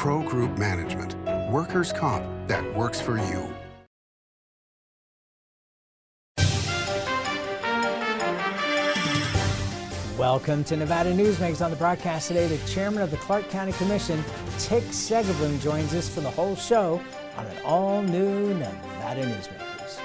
Pro Group Management. Workers' comp that works for you. Welcome to Nevada Newsmakers. On the broadcast today, the chairman of the Clark County Commission, Segerblom, joins us for the whole show on an all-new Nevada Newsmakers.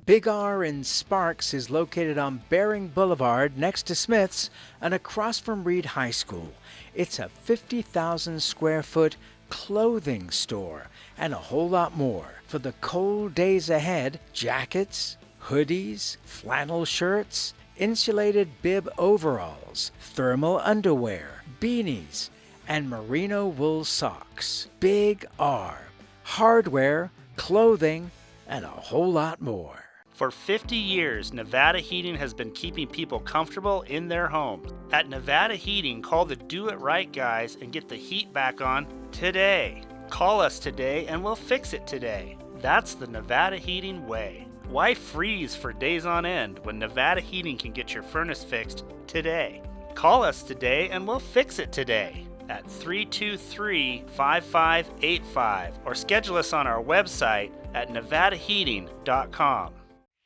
Big R in Sparks is located on Bering Boulevard next to Smith's and across from Reed High School. It's a 50,000 square foot clothing store and a whole lot more. For the cold days ahead, jackets, hoodies, flannel shirts, insulated bib overalls, thermal underwear, beanies, and merino wool socks. Big R. Hardware, clothing, and a whole lot more. For 50 years, Nevada Heating has been keeping people comfortable in their homes. At Nevada Heating, call the Do It Right guys and get the heat back on today. Call us today and we'll fix it today. That's the Nevada Heating way. Why freeze for days on end when Nevada Heating can get your furnace fixed today? Call us today and we'll fix it today at 323-5585 or schedule us on our website at nevadaheating.com.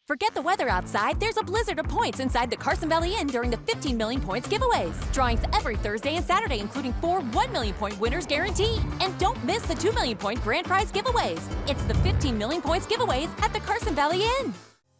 Forget the weather outside, there's a blizzard of points inside the Carson Valley Inn during the 15 million points giveaways. Drawings every Thursday and Saturday, including 4 1 million point winners guaranteed. And don't miss the 2 million point grand prize giveaways. It's the 15 million points giveaways at the Carson Valley Inn.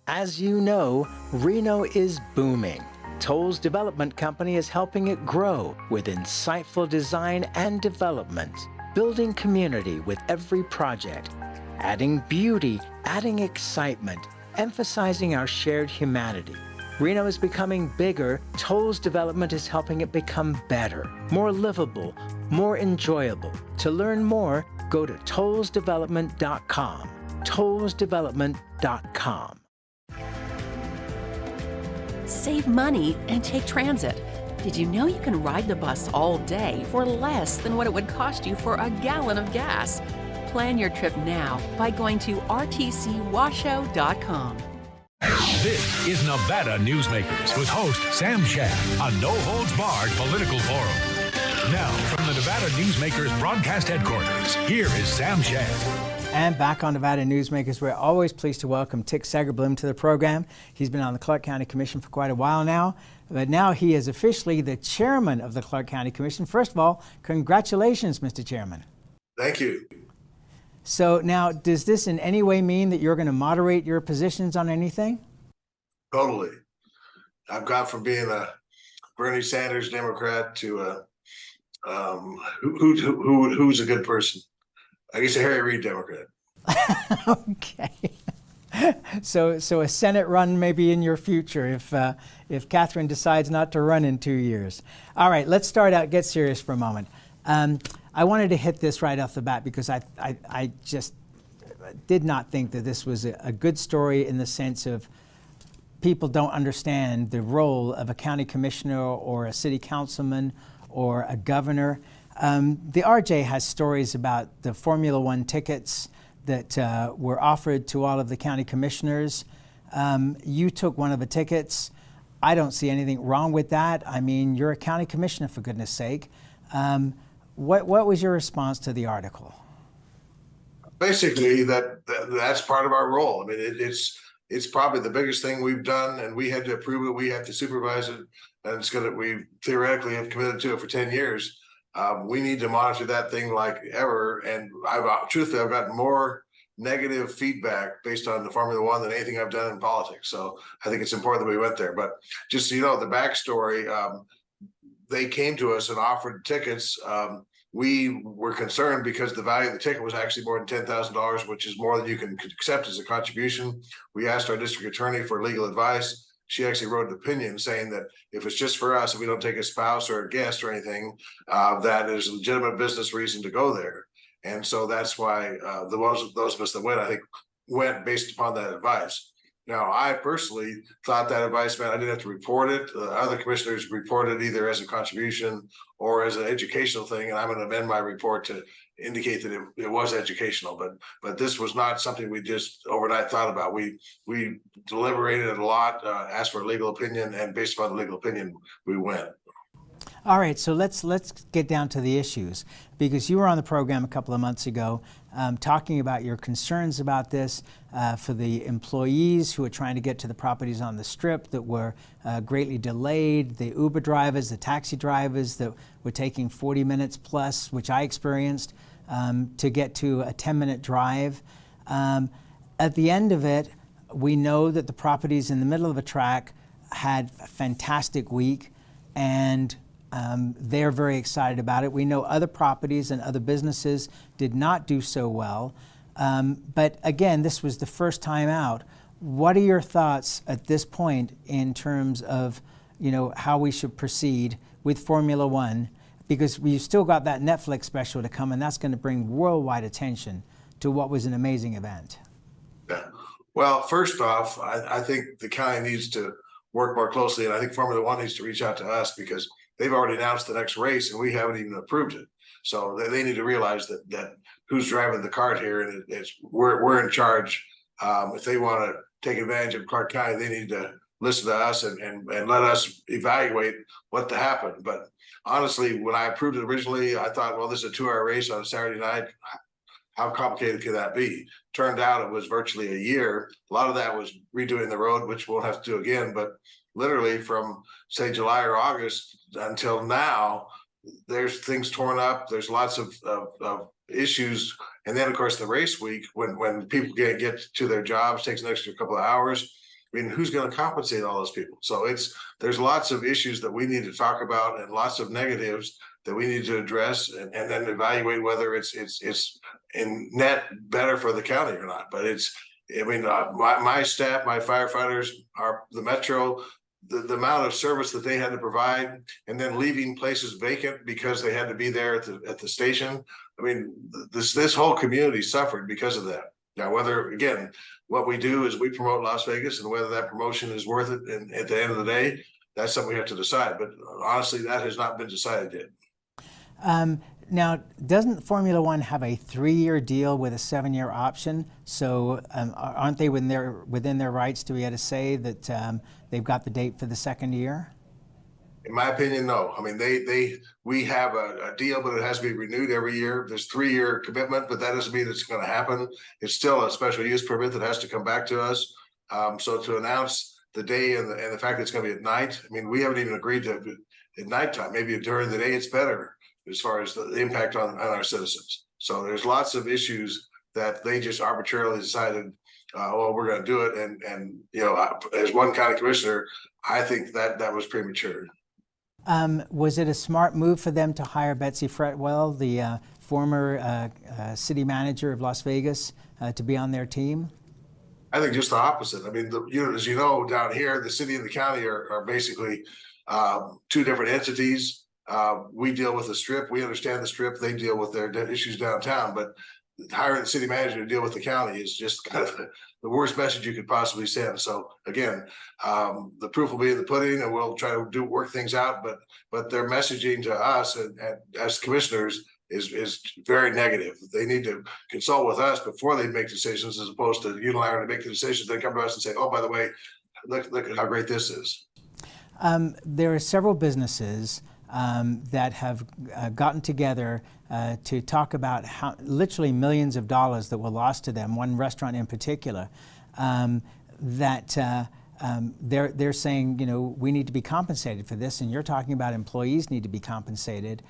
As you know, Reno is booming. Toll's development company is helping it grow with insightful design and development, building community with every project, adding beauty, adding excitement, emphasizing our shared humanity. Reno is becoming bigger. Toll's development is helping it become better, more livable, more enjoyable. To learn more, go to tollsdevelopment.com. tollsdevelopment.com. Save money and take transit. Did you know you can ride the bus all day for less than what it would cost you for a gallon of gas? Plan your trip now by going to rtcwashoe.com. This is Nevada Newsmakers with host Sam Shad on No Holds Barred Political Forum. Now, from the Nevada Newsmakers broadcast headquarters, here is Sam Shad. And back on Nevada Newsmakers, we're always pleased to welcome Segerblom to the program. He's been on the Clark County Commission for quite a while now, but now he is officially the chairman of the Clark County Commission. First of all, congratulations, Mr. Chairman. Thank you. So now, does this in any way mean that you're going to moderate your positions on anything? Totally. I've gone from being a Bernie Sanders Democrat to a who's a good person. I guess a Harry Reid Democrat. Okay. So a Senate run may be in your future if Catherine decides not to run in 2 years. All right, let's get serious for a moment. I wanted to hit this right off the bat because I just did not think that this was a good story in the sense of people don't understand the role of a county commissioner or a city councilman or a governor. The RJ has stories about the Formula One tickets that were offered to all of the county commissioners. You took one of the tickets. I don't see anything wrong with that. I mean, you're a county commissioner, for goodness sake. What was your response to the article? Basically, that's part of our role. I mean, it's probably the biggest thing we've done, and we had to approve it. We have to supervise it, and we theoretically have committed to it for 10 years. We need to monitor that thing like ever. And truthfully, I've gotten more negative feedback based on the Formula One than anything I've done in politics. So I think it's important that we went there. But just so you know, the backstory, they came to us and offered tickets. We were concerned because the value of the ticket was actually more than $10,000, which is more than you can accept as a contribution. We asked our district attorney for legal advice. She actually wrote an opinion saying that if it's just for us, if we don't take a spouse or a guest or anything, that is a legitimate business reason to go there. And so that's why those of us that went, I think, went based upon that advice. Now, I personally thought that advice meant I didn't have to report it. Other commissioners reported either as a contribution or as an educational thing, and I'm going to amend my report to indicate that it was educational. But this was not something we just overnight thought about. We deliberated a lot, asked for a legal opinion, and based upon the legal opinion, we went. All right, so let's get down to the issues, because you were on the program a couple of months ago talking about your concerns about this for the employees who are trying to get to the properties on the Strip that were greatly delayed, the Uber drivers, the taxi drivers that were taking 40 minutes plus, which I experienced, to get to a 10-minute drive. At the end of it, we know that the properties in the middle of a track had a fantastic week, and they're very excited about it. We know other properties and other businesses did not do so well. But again, this was the first time out. What are your thoughts at this point in terms of, how we should proceed with Formula One? Because we've still got that Netflix special to come, and that's going to bring worldwide attention to what was an amazing event. Yeah. Well, first off, I think the county needs to work more closely, and I think Formula One needs to reach out to us, because they've already announced the next race and we haven't even approved it. So they need to realize that who's driving the cart here, and we're in charge. If they want to take advantage of Clark County, they need to listen to us and let us evaluate what to happen. But honestly, when I approved it originally, I thought, well, this is a 2-hour race on a Saturday night. How complicated could that be? Turned out it was virtually a year. A lot of that was redoing the road, which we'll have to do again. But literally from, say, July or August until now, there's things torn up. There's lots of issues. And then, of course, the race week, when people get to their jobs, takes an extra couple of hours. I mean, who's going to compensate all those people? So there's lots of issues that we need to talk about, and lots of negatives that we need to address, and then evaluate whether it's in net better for the county or not. But my staff, my firefighters, the Metro, the amount of service that they had to provide, and then leaving places vacant because they had to be there at the station. I mean, this whole community suffered because of that. Now, whether, again, what we do is we promote Las Vegas, and whether that promotion is worth it, and at the end of the day, that's something we have to decide. But honestly, that has not been decided yet. Now, doesn't Formula One have a 3-year deal with a 7-year option? So aren't they within their rights to be able to say that they've got the date for the 2nd year? In my opinion, no. I mean, we have a deal, but it has to be renewed every year. There's 3-year commitment, but that doesn't mean it's going to happen. It's still a special use permit that has to come back to us. So to announce the day and the fact that it's going to be at night, I mean, we haven't even agreed to at nighttime. Maybe during the day it's better as far as the impact on our citizens. So there's lots of issues that they just arbitrarily decided, well, we're going to do it. And as one county commissioner, I think that was premature. Was it a smart move for them to hire Betsy Fretwell, the former city manager of Las Vegas, to be on their team? I think just the opposite. I mean, as you know, down here, the city and the county are basically two different entities. We deal with the Strip. We understand the Strip. They deal with their issues downtown. But hiring the city manager to deal with the county is just kind of the worst message you could possibly send. So again, the proof will be in the pudding, and we'll try to work things out. But their messaging to us and as commissioners is very negative. They need to consult with us before they make decisions, as opposed to unilaterally make the decisions. They come to us and say, "Oh, by the way, look at how great this is." There are several businesses that have gotten together to talk about how literally millions of dollars that were lost to them. One restaurant in particular, that they're saying, we need to be compensated for this, and you're talking about employees need to be compensated.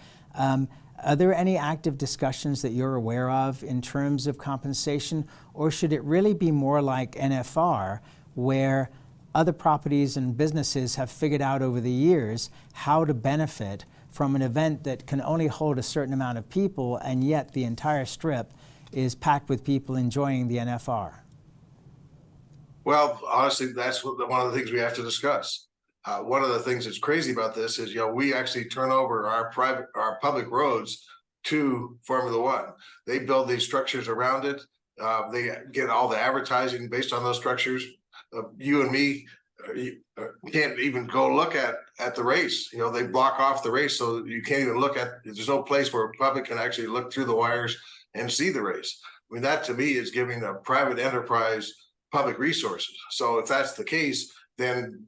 Are there any active discussions that you're aware of in terms of compensation, or should it really be more like NFR, where other properties and businesses have figured out over the years how to benefit from an event that can only hold a certain amount of people, and yet the entire Strip is packed with people enjoying the NFR? Well, honestly, that's one of the things we have to discuss. One of the things that's crazy about this is, we actually turn over our public roads to Formula One. They build these structures around it. They get all the advertising based on those structures. You and me can't even go look at the race. They block off the race, so you can't even look at. There's no place where a public can actually look through the wires and see the race. I mean, that to me is giving a private enterprise public resources. So if that's the case, then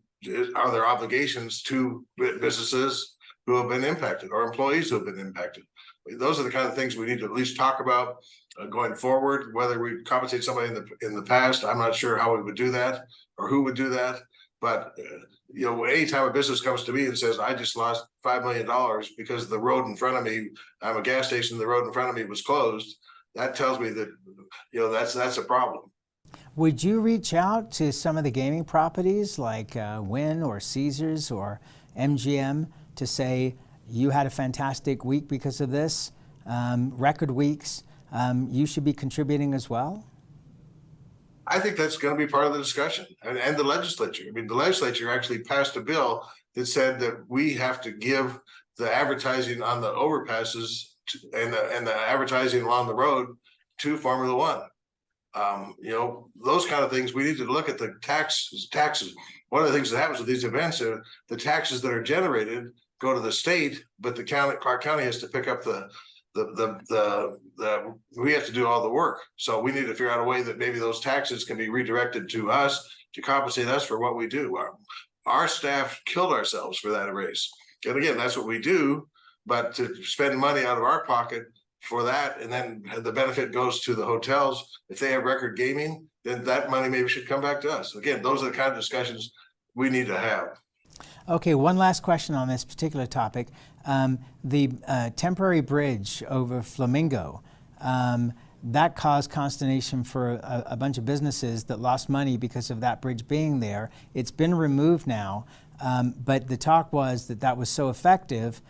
are there obligations to businesses who have been impacted or employees who have been impacted. Those are the kind of things we need to at least talk about going forward. Whether we compensate somebody in the past, I'm not sure how we would do that or who would do that. But you know, anytime a business comes to me and says, "I just lost $5 million because the road in front of me, I'm a gas station, the road in front of me was closed," that tells me that, you know, that's a problem. Would you reach out to some of the gaming properties like Wynn or Caesars or MGM to say, you had a fantastic week because of this, record weeks, you should be contributing as well? I think that's going to be part of the discussion, and the legislature. I mean, the legislature actually passed a bill that said that we have to give the advertising on the overpasses and the advertising along the road to Formula One. You know, those kind of things. We need to look at the taxes. One of the things that happens with these events are the taxes that are generated go to the state, but the county, Clark County, has to pick up we have to do all the work. So we need to figure out a way that maybe those taxes can be redirected to us to compensate us for what we do. Our staff killed ourselves for that race. And again, that's what we do, but to spend money out of our pocket for that, and then the benefit goes to the hotels. If they have record gaming, then that money maybe should come back to us. Again, those are the kind of discussions we need to have. Okay, one last question on this particular topic. The temporary bridge over Flamingo, that caused consternation for a bunch of businesses that lost money because of that bridge being there. It's been removed now, but the talk was that that was so effective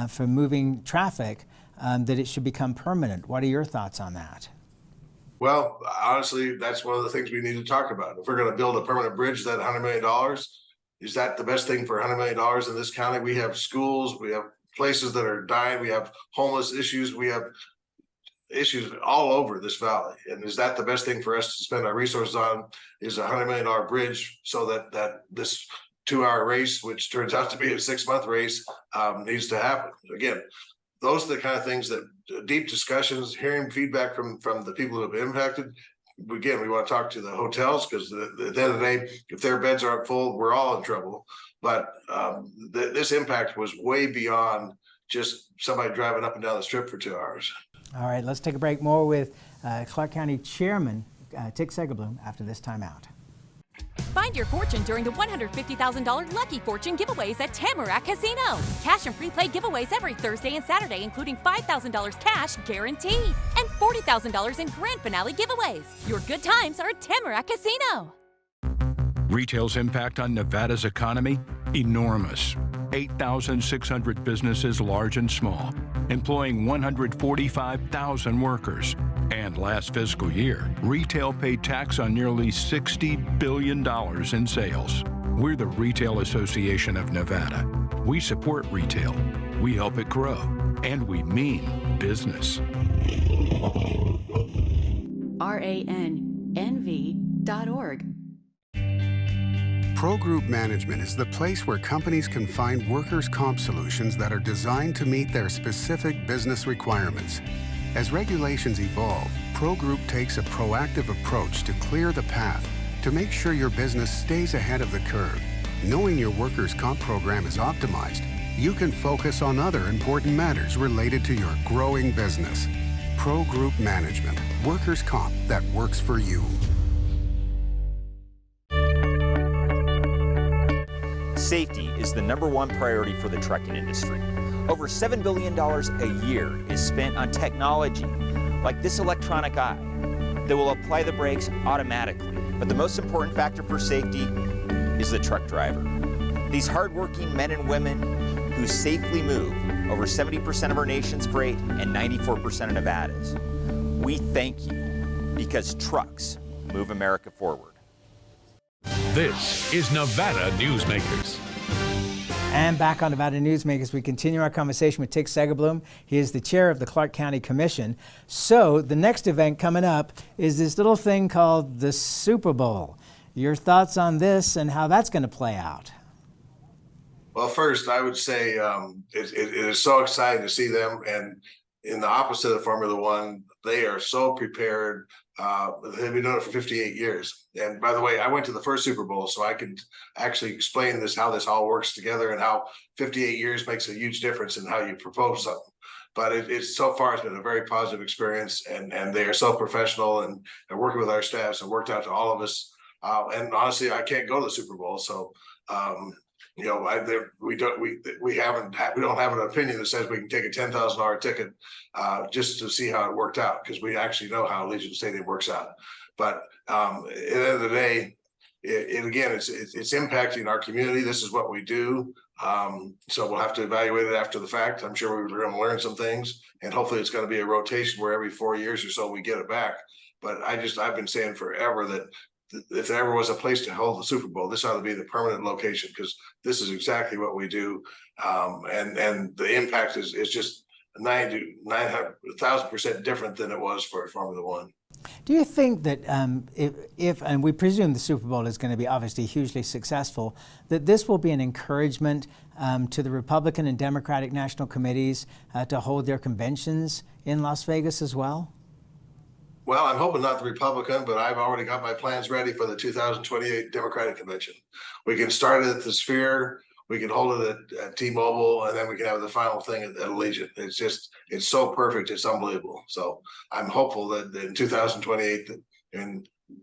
for moving traffic that it should become permanent. What are your thoughts on that? Well, honestly, that's one of the things we need to talk about. If we're going to build a permanent bridge, that $100 million, is that the best thing for $100 million in this county? We have schools, we have places that are dying, we have homeless issues, we have issues all over this valley. And is that the best thing for us to spend our resources on, is a $100 million bridge, so that this 2-hour race, which turns out to be a 6-month race, needs to happen? Again, those are the kind of things that deep discussions, hearing feedback from the people who have been impacted. Again, we want to talk to the hotels, because at the end of the day, if their beds aren't full, we're all in trouble. But this impact was way beyond just somebody driving up and down the strip for 2 hours. All right, let's take a break. More with Clark County Chairman Tick Segerblom after this timeout. Find your fortune during the $150,000 Lucky Fortune giveaways at Tamarack Casino. Cash and free play giveaways every Thursday and Saturday, including $5,000 cash guaranteed and $40,000 in grand finale giveaways. Your good times are at Tamarack Casino. Retail's impact on Nevada's economy? Enormous. 8,600 businesses, large and small, employing 145,000 workers. And last fiscal year, retail paid tax on nearly $60 billion in sales. We're the Retail Association of Nevada. We support retail, we help it grow, and we mean business. RANNV.org. Pro Group Management is the place where companies can find workers' comp solutions that are designed to meet their specific business requirements. As regulations evolve, Pro Group takes a proactive approach to clear the path to make sure your business stays ahead of the curve. Knowing your workers' comp program is optimized, you can focus on other important matters related to your growing business. Pro Group Management, workers' comp that works for you. Safety is the #1 priority for the trucking industry. Over $7 billion a year is spent on technology like this electronic eye that will apply the brakes automatically. But the most important factor for safety is the truck driver. These hardworking men and women who safely move over 70% of our nation's freight and 94% of Nevada's. We thank you, because trucks move America forward. This is Nevada Newsmakers. And back on Nevada Newsmakers, we continue our conversation with Tick Segerblom. He is the chair of the Clark County Commission. So the next event coming up is this little thing called the Super Bowl. Your thoughts on this and how that's going to play out? Well, first, I would say it is so exciting to see them. And in the opposite of Formula One, they are so prepared. They've been doing it for 58 years. And by the way, I went to the first Super Bowl, so I can actually explain how this all works together and how 58 years makes a huge difference in how you propose something. But it's so far, it's been a very positive experience, and they are so professional and working with our staffs and worked out to all of us. And honestly, I can't go to the Super Bowl, so we don't have an opinion that says we can take a $10,000 ticket just to see how it worked out, because we actually know how Allegiant Stadium works out. But at the end of the day, it's impacting our community. This is what we do. So we'll have to evaluate it after the fact. I'm sure we're going to learn some things, and hopefully it's going to be a rotation where every 4 years or so we get it back. But I've been saying forever that if there ever was a place to hold the Super Bowl, this ought to be the permanent location, because this is exactly what we do. And the impact is just 900,000% different than it was for Formula One. Do you think that if, and we presume the Super Bowl is going to be obviously hugely successful, that this will be an encouragement to the Republican and Democratic national committees to hold their conventions in Las Vegas as well? Well, I'm hoping not the Republican, but I've already got my plans ready for the 2028 Democratic convention. We can start it at the Sphere, we can hold it at T-Mobile, and then we can have the final thing at Allegiant. It's so perfect, it's unbelievable. So I'm hopeful that in 2028,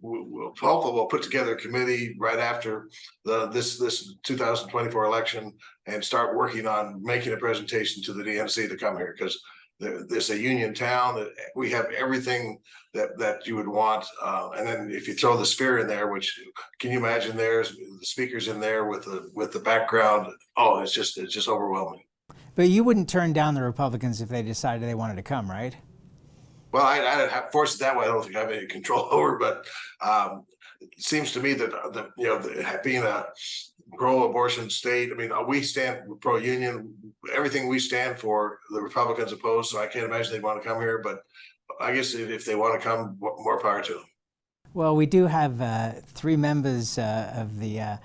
we'll put together a committee right after this 2024 election and start working on making a presentation to the DNC to come here, because there's a union town that we have everything that you would want, and then if you throw the Sphere in there, which can you imagine? There's the speakers in there with the background. Oh, it's just overwhelming. But you wouldn't turn down the Republicans if they decided they wanted to come, right? Well, I'd have forced it that way. I don't think I have any control over, but it seems to me that being a pro-abortion state, I mean, we stand pro-union. Everything we stand for, the Republicans oppose. So I can't imagine they'd want to come here. But I guess if they want to come, more power to them. Well, we do have 3 members of the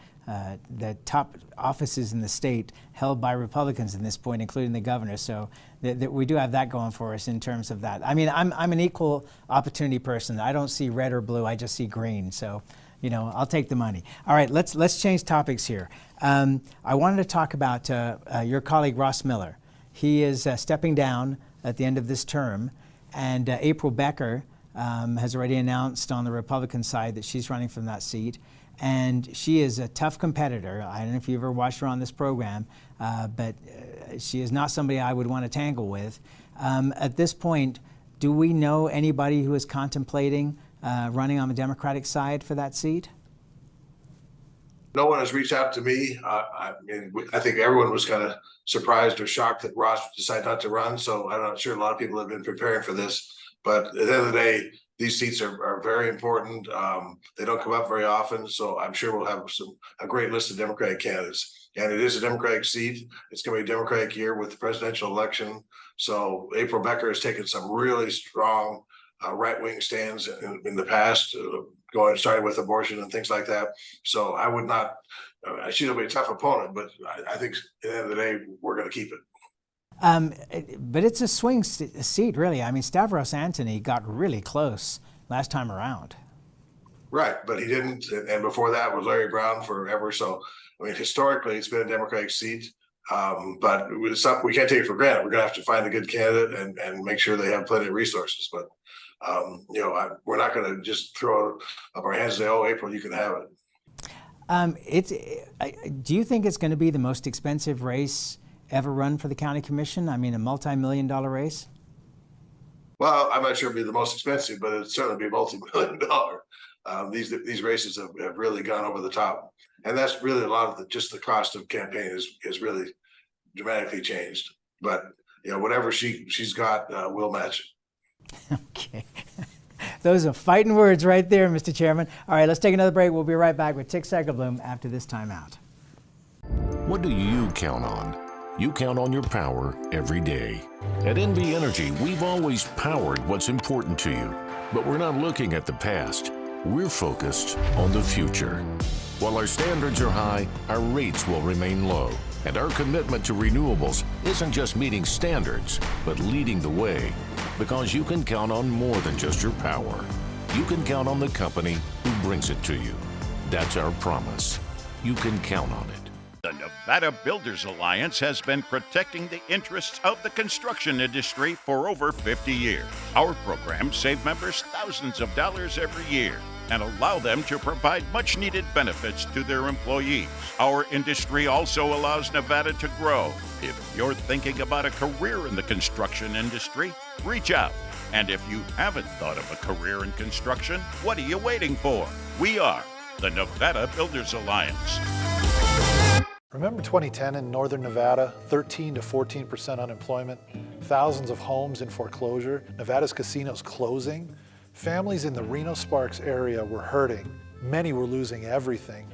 top offices in the state held by Republicans at this point, including the governor. So we do have that going for us in terms of that. I mean, I'm an equal opportunity person. I don't see red or blue. I just see green. So, I'll take the money. All right, let's change topics here. I wanted to talk about your colleague Ross Miller. He is stepping down at the end of this term, and April Becker has already announced on the Republican side that she's running from that seat. And she is a tough competitor. I don't know if you ever watched her on this program, but she is not somebody I would want to tangle with. At this point, do we know anybody who is contemplating running on the Democratic side for that seat? No one has reached out to me. I think everyone was kind of surprised or shocked that Ross decided not to run. So I'm not sure a lot of people have been preparing for this. But at the end of the day, these seats are very important. They don't come up very often. So I'm sure we'll have a great list of Democratic candidates. And it is a Democratic seat. It's going to be a Democratic year with the presidential election. So April Becker has taken some really strong right-wing stands in the past, starting with abortion and things like that. So I would not, she'll be a tough opponent, but I think at the end of the day, we're going to keep it. But it's a swing seat, really. I mean, Stavros Anthony got really close last time around. Right, but he didn't. And before that was Larry Brown forever. So, I mean, historically, it's been a Democratic seat. But it's something we can't take it for granted. We're going to have to find a good candidate and make sure they have plenty of resources. But we're not going to just throw up our hands and say, "Oh, April, you can have it." Do you think it's going to be the most expensive race ever run for the county commission? I mean, a multi-million-dollar race? Well, I'm not sure it'll be the most expensive, but it'll certainly be multi-million-dollar. These races have really gone over the top, and that's really a lot of just the cost of campaign is really dramatically changed. But whatever she's got, we'll match it. Okay. Those are fighting words right there, Mr. Chairman. All right, let's take another break. We'll be right back with Tick Segerblom after this timeout. What do you count on? You count on your power every day. At NV Energy, we've always powered what's important to you, but we're not looking at the past. We're focused on the future. While our standards are high, our rates will remain low. And our commitment to renewables isn't just meeting standards, but leading the way. Because you can count on more than just your power. You can count on the company who brings it to you. That's our promise. You can count on it. The Nevada Builders Alliance has been protecting the interests of the construction industry for over 50 years. Our programs save members thousands of dollars every year and allow them to provide much-needed benefits to their employees. Our industry also allows Nevada to grow. If you're thinking about a career in the construction industry, reach out. And if you haven't thought of a career in construction, what are you waiting for? We are the Nevada Builders Alliance. Remember 2010 in Northern Nevada, 13 to 14% unemployment, thousands of homes in foreclosure, Nevada's casinos closing? Families in the Reno-Sparks area were hurting. Many were losing everything.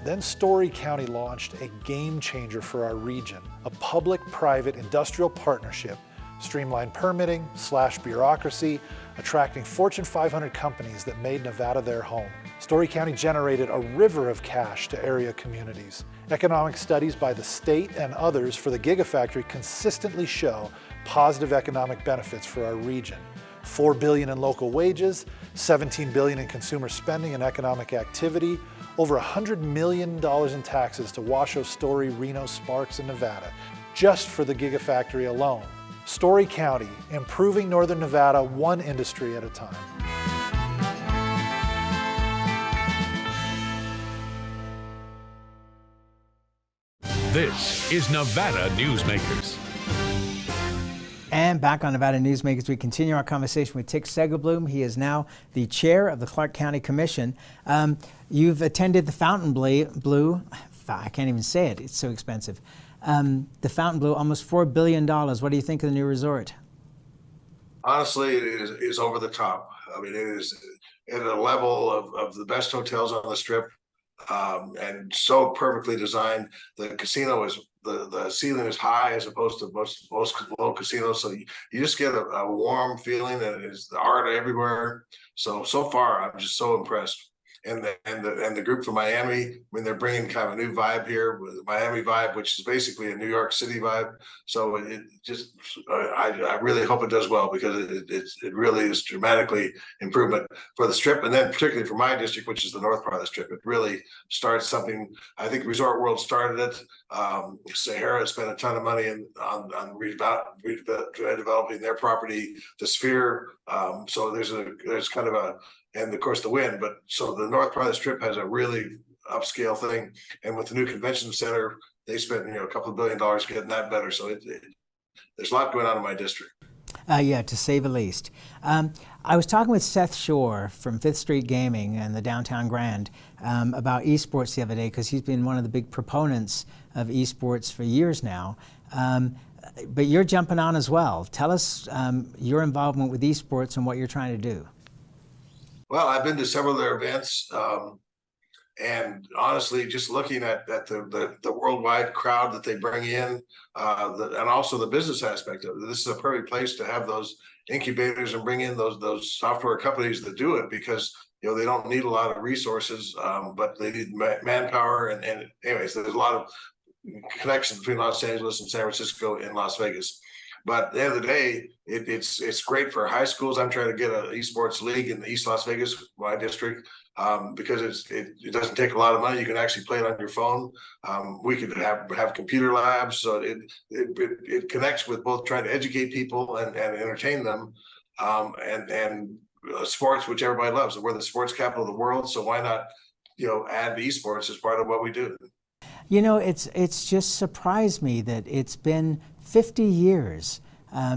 Then Story County launched a game changer for our region, a public-private industrial partnership, streamlined permitting, slashed bureaucracy, attracting Fortune 500 companies that made Nevada their home. Story County generated a river of cash to area communities. Economic studies by the state and others for the Gigafactory consistently show positive economic benefits for our region. $4 billion in local wages, $17 billion in consumer spending and economic activity, over $100 million in taxes to Washoe, Story, Reno, Sparks, and Nevada, just for the Gigafactory alone. Story County, improving Northern Nevada one industry at a time. This is Nevada Newsmakers. And back on Nevada Newsmakers, we continue our conversation with Segerblom. He is now the chair of the Clark County Commission. You've attended the Fontainebleau, I can't even say it, it's so expensive. The Fontainebleau, almost $4 billion. What do you think of the new resort? Honestly, it is over the top. I mean, it is at a level of the best hotels on the Strip, and so perfectly designed. The casino is, the ceiling is high as opposed to most low casinos, so you just get a warm feeling, and it's the art everywhere. So far, I'm just so impressed. And the group from Miami, I mean, they're bringing kind of a new vibe here with the Miami vibe, which is basically a New York City vibe. So it just, I really hope it does well, because it really is dramatically improvement for the Strip, and then particularly for my district, which is the north part of the Strip. It really starts something. I think Resort World started it. Sahara spent a ton of money on redeveloping their property, the Sphere. So there's kind of a, and of course the Wynn, but so the north part of the Strip has a really upscale thing, and with the new convention center, they spent a couple of $1 billion getting that better. So there's a lot going on in my district. Yeah, to say the least. I was talking with Seth Shore from 5th Street Gaming and the Downtown Grand about esports the other day, because he's been one of the big proponents of esports for years now. But you're jumping on as well. Tell us your involvement with esports and what you're trying to do. Well, I've been to several of their events, and honestly, just looking at the worldwide crowd that they bring in, and also the business aspect of it. This is a perfect place to have those incubators and bring in those software companies that do it, because they don't need a lot of resources, but they need manpower. And anyways, there's a lot of connection between Los Angeles and San Francisco and Las Vegas. But at the end of the day, it's great for high schools. I'm trying to get an esports league in the East Las Vegas, my district, because it doesn't take a lot of money. You can actually play it on your phone. We could have computer labs, so it connects with both trying to educate people and entertain them, and sports, which everybody loves. We're the sports capital of the world, so why not add esports as part of what we do? It's just surprised me that it's been 50 years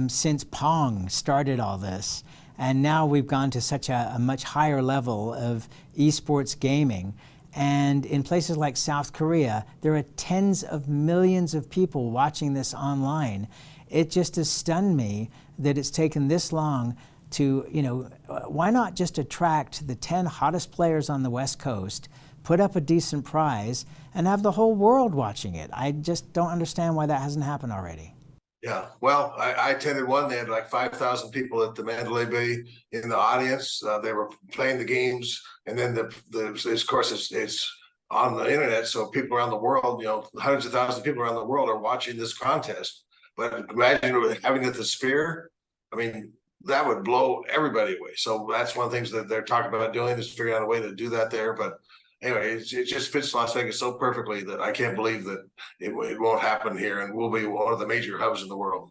since Pong started all this, and now we've gone to such a much higher level of esports gaming. And in places like South Korea, there are tens of millions of people watching this online. It just has stunned me that it's taken this long to, why not just attract the 10 hottest players on the West Coast, put up a decent prize, and have the whole world watching it? I just don't understand why that hasn't happened already. Yeah, well, I attended one. They had like 5,000 people at the Mandalay Bay in the audience. They were playing the games, and then of course it's on the internet. So people around the world, hundreds of thousands of people around the world are watching this contest. But imagine having it the Sphere. I mean, that would blow everybody away. So that's one of the things that they're talking about doing, is figuring out a way to do that there. But anyway, it just fits Las Vegas so perfectly that I can't believe that it won't happen here, and we'll be one of the major hubs in the world.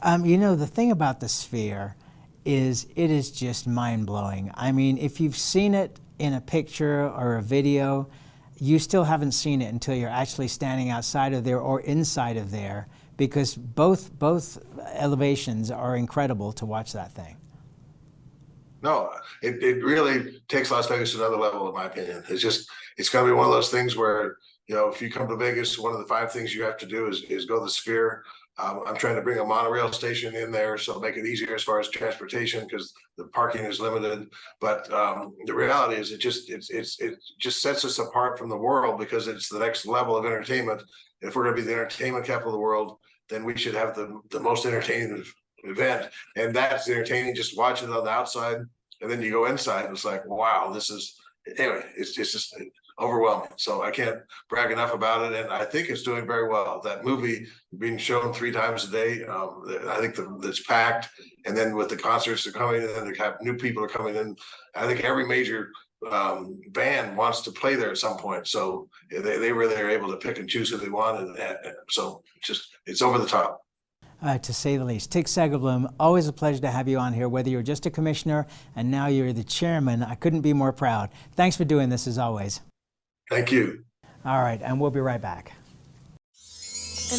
The thing about the Sphere is it is just mind-blowing. I mean, if you've seen it in a picture or a video, you still haven't seen it until you're actually standing outside of there or inside of there, because both elevations are incredible to watch that thing. No, it really takes Las Vegas to another level, in my opinion. It's going to be one of those things where, if you come to Vegas, one of the 5 things you have to do is go to the Sphere. I'm trying to bring a monorail station in there, so make it easier as far as transportation, because the parking is limited. But the reality is, it just sets us apart from the world, because it's the next level of entertainment. If we're going to be the entertainment capital of the world, then we should have the most entertaining event, and that's entertaining. Just watching it on the outside, and then you go inside, and it's like, wow, this is, anyway, it's just overwhelming. So I can't brag enough about it, and I think it's doing very well. That movie being shown 3 times a day, I think that's packed, and then with the concerts that are coming, and then they have new people are coming in. I think every major band wants to play there at some point, so they really are able to pick and choose who they want, and so it's over the top. To say the least. Tig Segerblom, always a pleasure to have you on here, whether you're just a commissioner and now you're the chairman. I couldn't be more proud. Thanks for doing this, as always. Thank you. All right, and we'll be right back.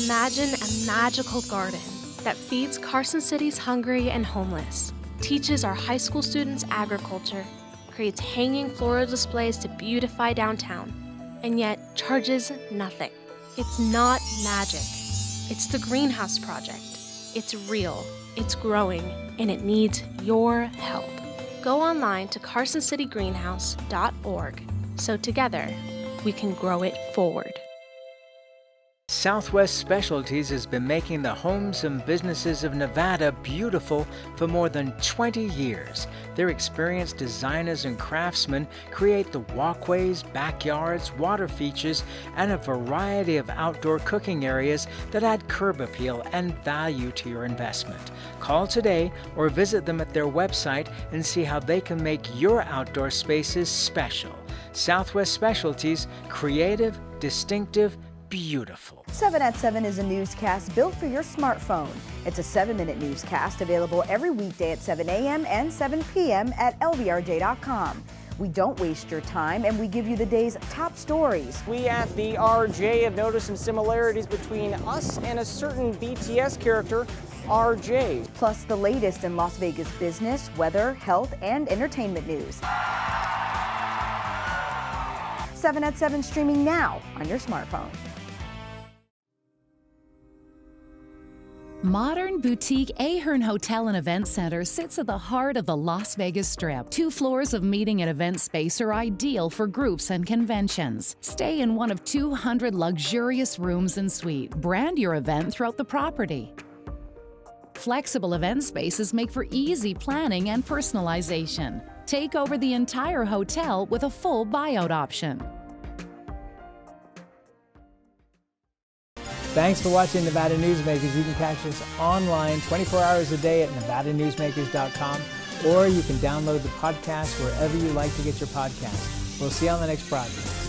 Imagine a magical garden that feeds Carson City's hungry and homeless, teaches our high school students agriculture, creates hanging floral displays to beautify downtown, and yet charges nothing. It's not magic. It's the Greenhouse Project. It's real, it's growing, and it needs your help. Go online to carsоncitygreenhouse.org so together we can grow it forward. Southwest Specialties has been making the homes and businesses of Nevada beautiful for more than 20 years. Their experienced designers and craftsmen create the walkways, backyards, water features, and a variety of outdoor cooking areas that add curb appeal and value to your investment. Call today or visit them at their website and see how they can make your outdoor spaces special. Southwest Specialties, creative, distinctive, beautiful. 7 at 7 is a newscast built for your smartphone. It's a 7-minute newscast available every weekday at 7 a.m. and 7 p.m. at lvrj.com. We don't waste your time, and we give you the day's top stories. We at the RJ have noticed some similarities between us and a certain BTS character, RJ. Plus the latest in Las Vegas business, weather, health, and entertainment news. 7 at 7 streaming now on your smartphone. Modern boutique Ahern Hotel and Event Center sits at the heart of the Las Vegas Strip. 2 floors of meeting and event space are ideal for groups and conventions. Stay in one of 200 luxurious rooms and suites. Brand your event throughout the property. Flexible event spaces make for easy planning and personalization. Take over the entire hotel with a full buyout option. Thanks for watching Nevada Newsmakers. You can catch us online 24 hours a day at nevadanewsmakers.com, or you can download the podcast wherever you like to get your podcast. We'll see you on the next broadcast.